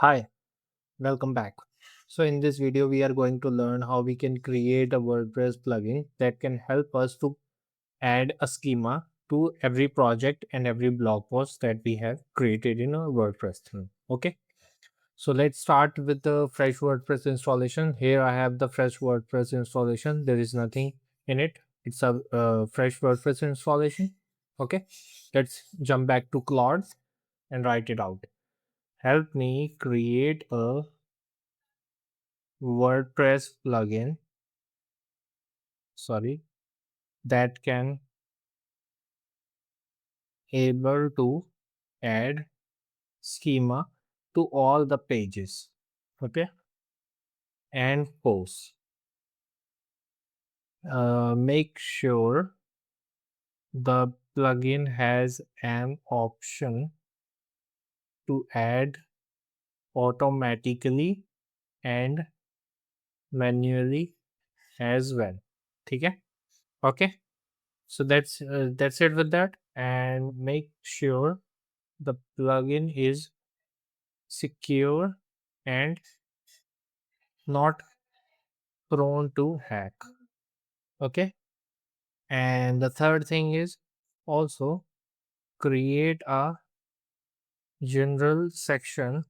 Hi, welcome back. So in this video, we are going to learn how we can create a WordPress plugin that can help us to add a schema to every project and every blog post that we have created in our WordPress theme. Okay. So let's start with the fresh WordPress installation. Here I have the fresh WordPress installation. There is nothing in it. It's a fresh WordPress installation. Okay. Let's jump back to Claude and write it out. Help me create a WordPress plugin, sorry, that can able to add schema to all the pages, okay, and posts. Make sure the plugin has an option to add automatically and manually as well. ठीक है? Okay. So that's it with that, and make sure the plugin is secure and not prone to hack. Okay. And the third thing is also create a general section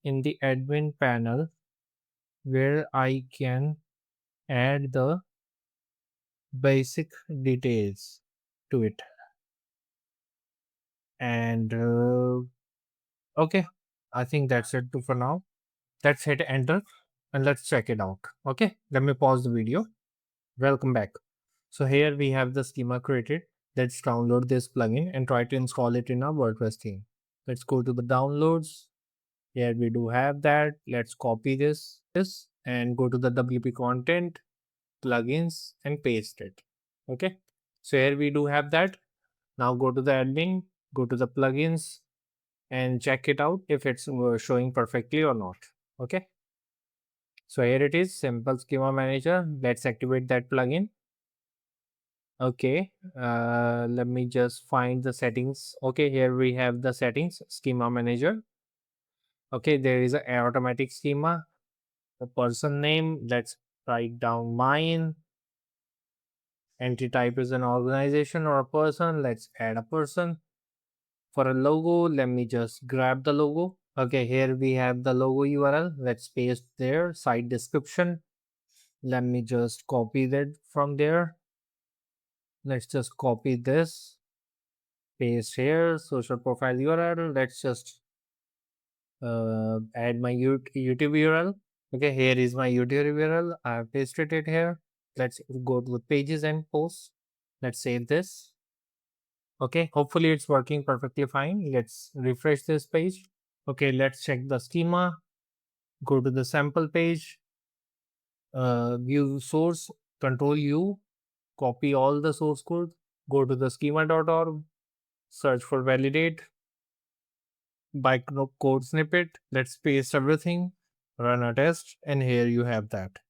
in the admin panel where I can add the basic details to it. And okay, I think that's it for now. Let's hit enter and let's check it out. Okay, let me pause the video. Welcome back. So here we have the schema created. Let's download this plugin and try to install it in our WordPress theme. Let's go to the downloads. Here we do have that. Let's copy this and go to the WP content, plugins and paste it. Okay. So here we do have that. Now go to the admin, go to the plugins and check it out if it's showing perfectly or not. Okay. So here it is, simple schema manager. Let's activate that plugin. Okay, let me just find the settings. Okay, here we have the settings, schema manager. Okay, there is a automatic schema, the person name. Let's write down mine. Entity type is an organization or a person. Let's add a person. For a logo, let me just grab the logo. Okay, here we have the logo URL. Let's paste there. Site description. Let me just copy that from there. Let's just copy this, paste here. Social profile URL. Let's just add my YouTube URL. Okay, here is my YouTube URL. I have pasted it here. Let's go to the pages and posts. Let's save this. Okay, hopefully it's working perfectly fine. Let's refresh this page. Okay, let's check the schema. Go to the sample page. View source, Control U, copy all the source code. Go to the schema.org, search for validate by code snippet. Let's paste everything, run a test, and here you have that.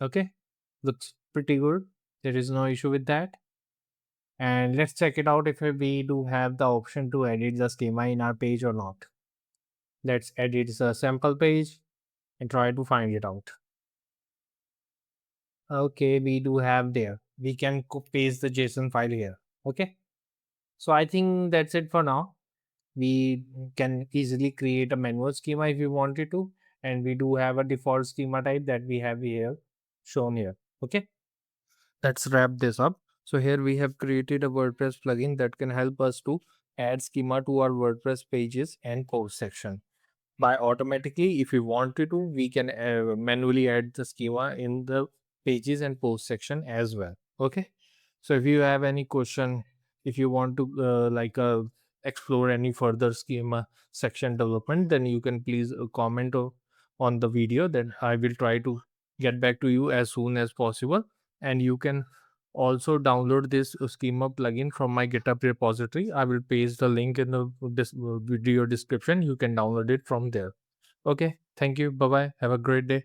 Okay, looks pretty good. There is no issue with that. And let's check it out if we do have the option to edit the schema in our page or not. Let's edit the sample page and try to find it out. Okay, we do have there. We can paste the JSON file here. Okay, so I think that's it for now. We can easily create a manual schema if we wanted to, and we do have a default schema type that we have here shown here. Okay, let's wrap this up. So here we have created a WordPress plugin that can help us to add schema to our WordPress pages and post section. By automatically, if we wanted to, we can manually add the schema in the pages and post section as well. Okay, so if you have any question, if you want to explore any further schema section development, then you can please comment on the video. Then I will try to get back to you as soon as possible. And you can also download this schema plugin from my GitHub repository. I will paste the link in the video description. You can download it from there. Okay, thank you. Bye bye. Have a great day.